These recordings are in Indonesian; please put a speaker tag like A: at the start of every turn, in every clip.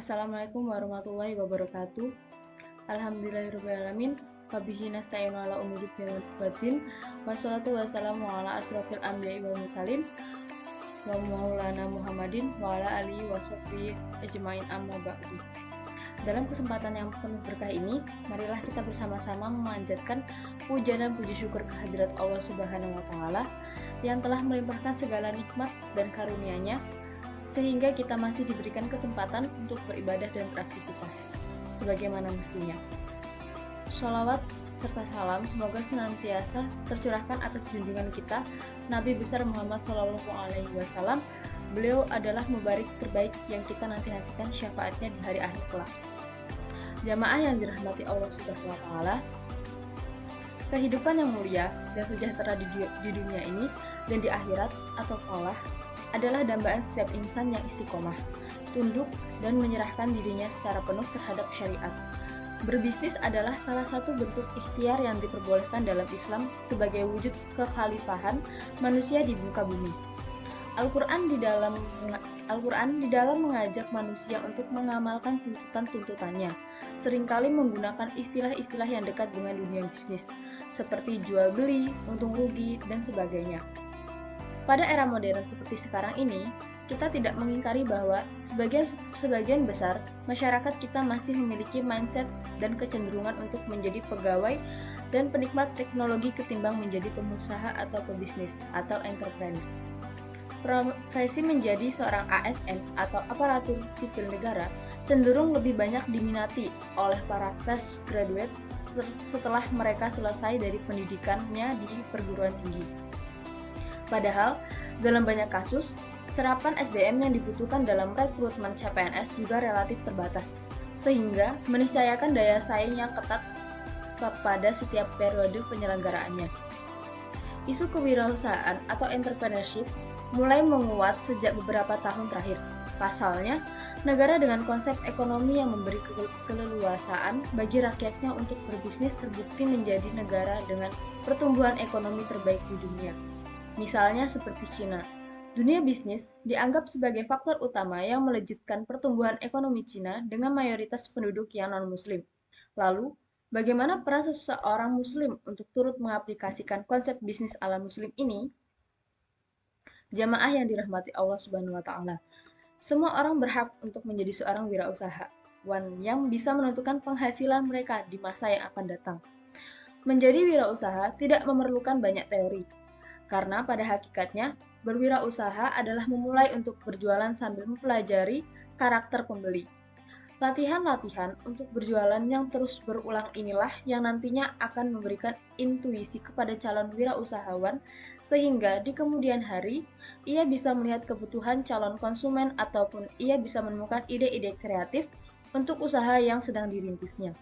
A: Assalamualaikum warahmatullahi wabarakatuh. Alhamdulillahirrahmanirrahim. Wabihi nasta'inu ala umuri din waddin. Wassalatu wassalamu ala asrofil anbiya'i wal mursalin wa maulana Muhammadin wa ala alihi wa sahbihi ajmain amma ba'du. Dalam kesempatan yang penuh berkah ini, marilah kita bersama-sama memanjatkan puja dan puji syukur kehadirat Allah Subhanahu wa taala yang telah melimpahkan segala nikmat dan karunia-Nya sehingga kita masih diberikan kesempatan untuk beribadah dan beraktivitas sebagaimana mestinya. Sholawat serta salam semoga senantiasa tercurahkan atas junjungan kita Nabi besar Muhammad SAW. Beliau adalah mubarik terbaik yang kita nanti-nantikan syafaatnya di hari akhir kelak. Jamaah yang dirahmati Allah Subhanahu wa taala, kehidupan yang mulia dan sejahtera di dunia ini dan di akhirat atau falah adalah dambaan setiap insan yang istiqomah, tunduk, dan menyerahkan dirinya secara penuh terhadap syariat. Berbisnis adalah salah satu bentuk ikhtiar yang diperbolehkan dalam Islam sebagai wujud kekhalifahan manusia di muka bumi. Al-Quran di dalam mengajak manusia untuk mengamalkan tuntutan-tuntutannya, seringkali menggunakan istilah-istilah yang dekat dengan dunia bisnis, seperti jual beli, untung rugi, dan sebagainya. Pada era modern seperti sekarang ini, kita tidak mengingkari bahwa sebagian besar masyarakat kita masih memiliki mindset dan kecenderungan untuk menjadi pegawai dan penikmat teknologi ketimbang menjadi pengusaha atau pebisnis atau entrepreneur. Profesi menjadi seorang ASN atau aparatur sipil negara cenderung lebih banyak diminati oleh para fresh graduate setelah mereka selesai dari pendidikannya di perguruan tinggi. Padahal, dalam banyak kasus, serapan SDM yang dibutuhkan dalam rekrutmen CPNS juga relatif terbatas, sehingga meniscayakan daya saing yang ketat kepada setiap periode penyelenggaraannya. Isu kewirausahaan atau entrepreneurship mulai menguat sejak beberapa tahun terakhir. Pasalnya, negara dengan konsep ekonomi yang memberi keleluasaan bagi rakyatnya untuk berbisnis terbukti menjadi negara dengan pertumbuhan ekonomi terbaik di dunia. Misalnya seperti Cina. Dunia bisnis dianggap sebagai faktor utama yang melejitkan pertumbuhan ekonomi Cina dengan mayoritas penduduk yang non-muslim. Lalu, bagaimana peran seseorang muslim untuk turut mengaplikasikan konsep bisnis ala muslim ini? Jamaah yang dirahmati Allah Subhanahu wa taala. Semua orang berhak untuk menjadi seorang wirausahawan yang bisa menentukan penghasilan mereka di masa yang akan datang. Menjadi wirausaha tidak memerlukan banyak teori. Karena pada hakikatnya, berwirausaha adalah memulai untuk berjualan sambil mempelajari karakter pembeli. Latihan-latihan untuk berjualan yang terus berulang inilah yang nantinya akan memberikan intuisi kepada calon wirausahawan sehingga di kemudian hari ia bisa melihat kebutuhan calon konsumen ataupun ia bisa menemukan ide-ide kreatif untuk usaha yang sedang dirintisnya.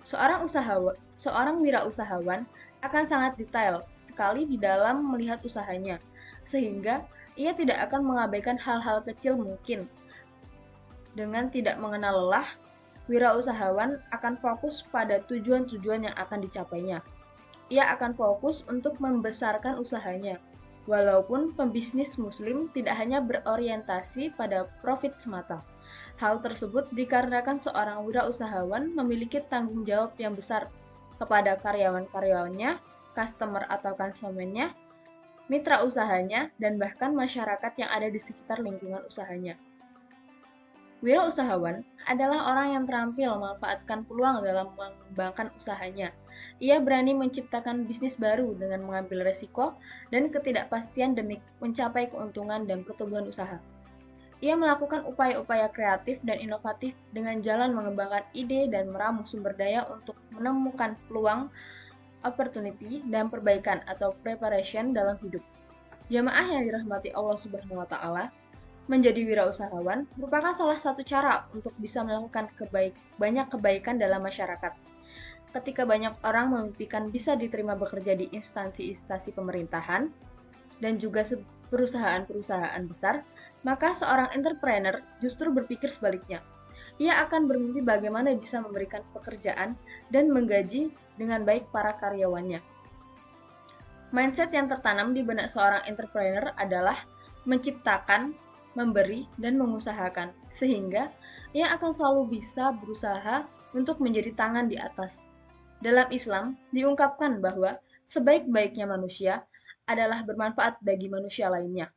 A: Seorang wirausahawan akan sangat detail sekali di dalam melihat usahanya, sehingga ia tidak akan mengabaikan hal-hal kecil mungkin. Dengan tidak mengenal lelah, wirausahawan akan fokus pada tujuan-tujuan yang akan dicapainya. Ia akan fokus untuk membesarkan usahanya, walaupun pembisnis muslim tidak hanya berorientasi pada profit semata. Hal tersebut dikarenakan seorang wirausahawan memiliki tanggung jawab yang besar kepada karyawan-karyawannya, customer atau konsumennya, mitra usahanya, dan bahkan masyarakat yang ada di sekitar lingkungan usahanya. Wirausahawan adalah orang yang terampil memanfaatkan peluang dalam mengembangkan usahanya. Ia berani menciptakan bisnis baru dengan mengambil resiko dan ketidakpastian demi mencapai keuntungan dan pertumbuhan usaha. Ia melakukan upaya-upaya kreatif dan inovatif dengan jalan mengembangkan ide dan meramu sumber daya untuk menemukan peluang, opportunity, dan perbaikan atau preparation dalam hidup. Jamaah yang dirahmati Allah Subhanahu wa taala, menjadi wirausahawan merupakan salah satu cara untuk bisa melakukan banyak kebaikan dalam masyarakat. Ketika banyak orang memimpikan bisa diterima bekerja di instansi-instansi pemerintahan dan juga perusahaan-perusahaan besar, maka seorang entrepreneur justru berpikir sebaliknya. Ia akan bermimpi bagaimana bisa memberikan pekerjaan dan menggaji dengan baik para karyawannya. Mindset yang tertanam di benak seorang entrepreneur adalah menciptakan memberi, dan mengusahakan, sehingga ia akan selalu bisa berusaha untuk menjadi tangan di atas. Dalam Islam, diungkapkan bahwa sebaik-baiknya manusia adalah bermanfaat bagi manusia lainnya.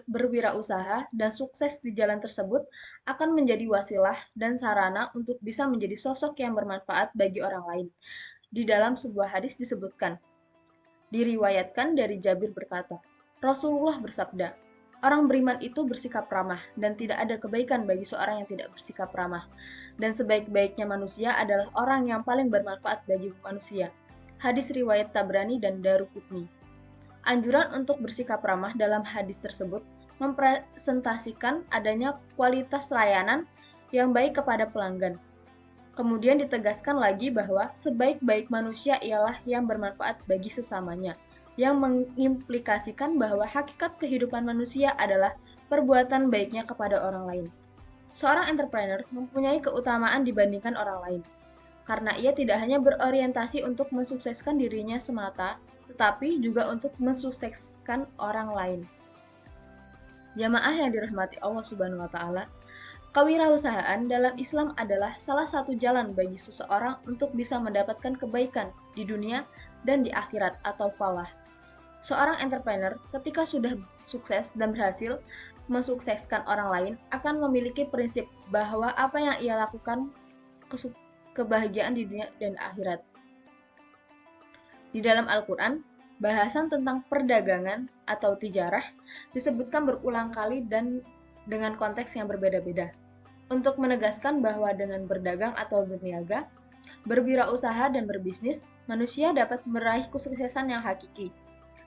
A: Berwirausaha dan sukses di jalan tersebut akan menjadi wasilah dan sarana untuk bisa menjadi sosok yang bermanfaat bagi orang lain. Di dalam sebuah hadis disebutkan, diriwayatkan dari Jabir berkata, Rasulullah bersabda, orang beriman itu bersikap ramah, dan tidak ada kebaikan bagi seorang yang tidak bersikap ramah. Dan sebaik-baiknya manusia adalah orang yang paling bermanfaat bagi manusia. Hadis riwayat Tabrani dan Daruqutni. Anjuran untuk bersikap ramah dalam hadis tersebut mempresentasikan adanya kualitas layanan yang baik kepada pelanggan. Kemudian ditegaskan lagi bahwa sebaik-baik manusia ialah yang bermanfaat bagi sesamanya, yang mengimplikasikan bahwa hakikat kehidupan manusia adalah perbuatan baiknya kepada orang lain. Seorang entrepreneur mempunyai keutamaan dibandingkan orang lain, karena ia tidak hanya berorientasi untuk mensukseskan dirinya semata, tetapi juga untuk mensukseskan orang lain. Jamaah yang dirahmati Allah Subhanahu wa Ta'ala, kewirausahaan dalam Islam adalah salah satu jalan bagi seseorang untuk bisa mendapatkan kebaikan di dunia dan di akhirat atau falah. Seorang entrepreneur ketika sudah sukses dan berhasil mensukseskan orang lain akan memiliki prinsip bahwa apa yang ia lakukan kebahagiaan di dunia dan akhirat. Di dalam Al-Quran, bahasan tentang perdagangan atau tijarah disebutkan berulang kali dan dengan konteks yang berbeda-beda. Untuk menegaskan bahwa dengan berdagang atau berniaga, berwirausaha dan berbisnis, manusia dapat meraih kesuksesan yang hakiki.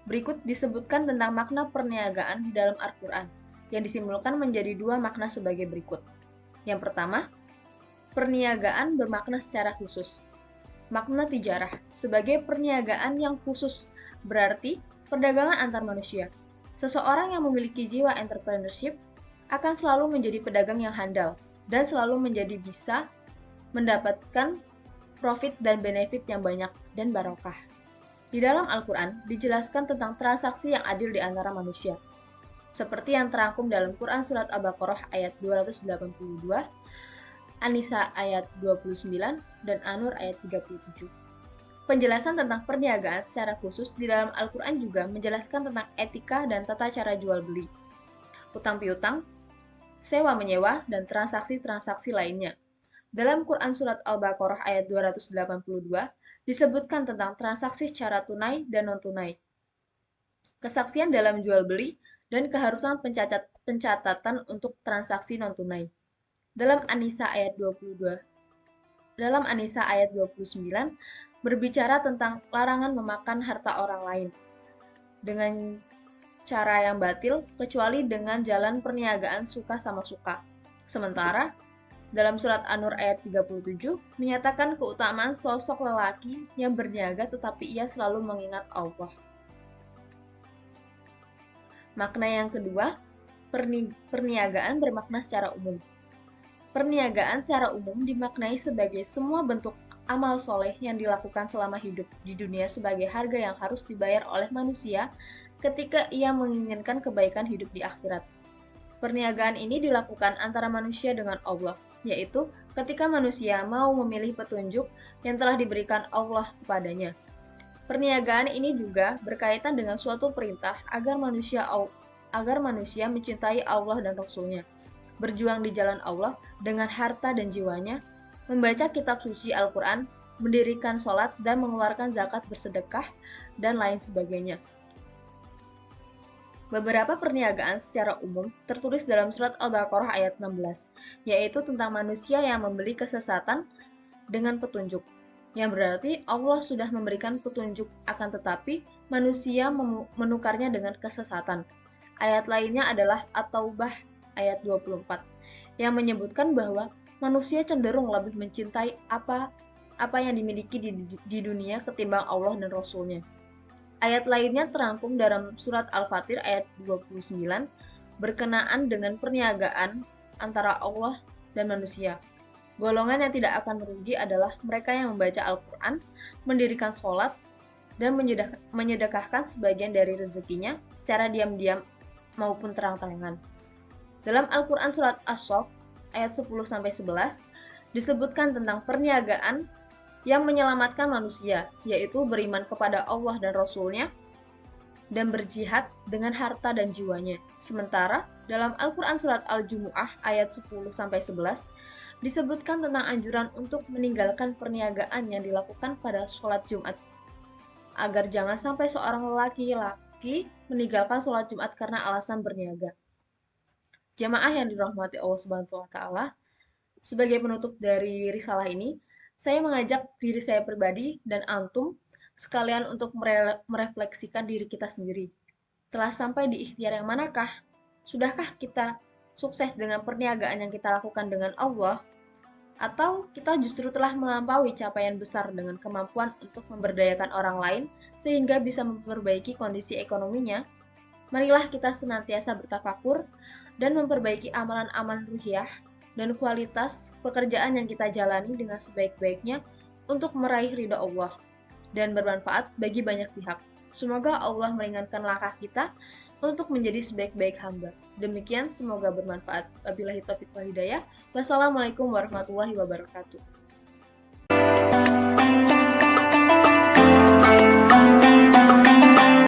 A: Berikut disebutkan tentang makna perniagaan di dalam Al-Quran, yang disimpulkan menjadi dua makna sebagai berikut. Yang pertama, perniagaan bermakna secara khusus. Makna tijarah sebagai perniagaan yang khusus, berarti perdagangan antar manusia. Seseorang yang memiliki jiwa entrepreneurship akan selalu menjadi pedagang yang handal dan selalu menjadi bisa mendapatkan profit dan benefit yang banyak dan barokah. Di dalam Al-Quran dijelaskan tentang transaksi yang adil di antara manusia, seperti yang terangkum dalam Quran Surat Al-Baqarah ayat 282, An-Nisa ayat 29, dan An-Nur ayat 37. Penjelasan tentang perniagaan secara khusus di dalam Al-Quran juga menjelaskan tentang etika dan tata cara jual beli, utang piutang, sewa-menyewa, dan transaksi-transaksi lainnya. Dalam Quran Surat Al-Baqarah ayat 282, disebutkan tentang transaksi secara tunai dan non-tunai, kesaksian dalam jual beli, dan keharusan pencatatan untuk transaksi non-tunai. Dalam An-Nisa ayat 29 berbicara tentang larangan memakan harta orang lain dengan cara yang batil kecuali dengan jalan perniagaan suka sama suka. Sementara dalam surat An-Nur ayat 37 menyatakan keutamaan sosok lelaki yang berniaga tetapi ia selalu mengingat Allah. Makna yang kedua, perniagaan bermakna secara umum. Perniagaan secara umum dimaknai sebagai semua bentuk amal soleh yang dilakukan selama hidup di dunia sebagai harga yang harus dibayar oleh manusia ketika ia menginginkan kebaikan hidup di akhirat. Perniagaan ini dilakukan antara manusia dengan Allah, yaitu ketika manusia mau memilih petunjuk yang telah diberikan Allah kepadanya. Perniagaan ini juga berkaitan dengan suatu perintah agar manusia mencintai Allah dan Rasul-Nya, berjuang di jalan Allah dengan harta dan jiwanya, membaca kitab suci Al-Quran, mendirikan sholat dan mengeluarkan zakat bersedekah, dan lain sebagainya. Beberapa perniagaan secara umum tertulis dalam surat Al-Baqarah ayat 16, yaitu tentang manusia yang membeli kesesatan dengan petunjuk, yang berarti Allah sudah memberikan petunjuk akan tetapi manusia menukarnya dengan kesesatan. Ayat lainnya adalah At-Taubah ayat 24, yang menyebutkan bahwa manusia cenderung lebih mencintai apa yang dimiliki di dunia ketimbang Allah dan Rasul-Nya. Ayat lainnya terangkum dalam surat Al-Fatir ayat 29 berkenaan dengan perniagaan antara Allah dan manusia. Golongan yang tidak akan merugi adalah mereka yang membaca Al-Quran, mendirikan sholat, dan menyedekahkan sebagian dari rezekinya secara diam-diam maupun terang-terangan. Dalam Al-Quran surat As-Saff ayat 10-11 disebutkan tentang perniagaan yang menyelamatkan manusia, yaitu beriman kepada Allah dan Rasul-Nya dan berjihad dengan harta dan jiwanya. Sementara dalam Al-Quran surat Al-Jumu'ah ayat 10-11 disebutkan tentang anjuran untuk meninggalkan perniagaan yang dilakukan pada sholat Jumat, agar jangan sampai seorang laki-laki meninggalkan sholat Jumat karena alasan berniaga. Jamaah yang dirahmati Allah Subhanahu wa taala, sebagai penutup dari risalah ini, saya mengajak diri saya pribadi dan antum sekalian untuk merefleksikan diri kita sendiri. Telah sampai di ikhtiar yang manakah? Sudahkah kita sukses dengan perniagaan yang kita lakukan dengan Allah? Atau kita justru telah melampaui capaian besar dengan kemampuan untuk memberdayakan orang lain sehingga bisa memperbaiki kondisi ekonominya? Marilah kita senantiasa bertafakur dan memperbaiki amalan-amalan ruhiyah dan kualitas pekerjaan yang kita jalani dengan sebaik-baiknya untuk meraih ridha Allah dan bermanfaat bagi banyak pihak. Semoga Allah meringankan langkah kita untuk menjadi sebaik-baik hamba. Demikian, semoga bermanfaat. Wabillahi taufiq wal hidayah. Wassalamualaikum warahmatullahi wabarakatuh.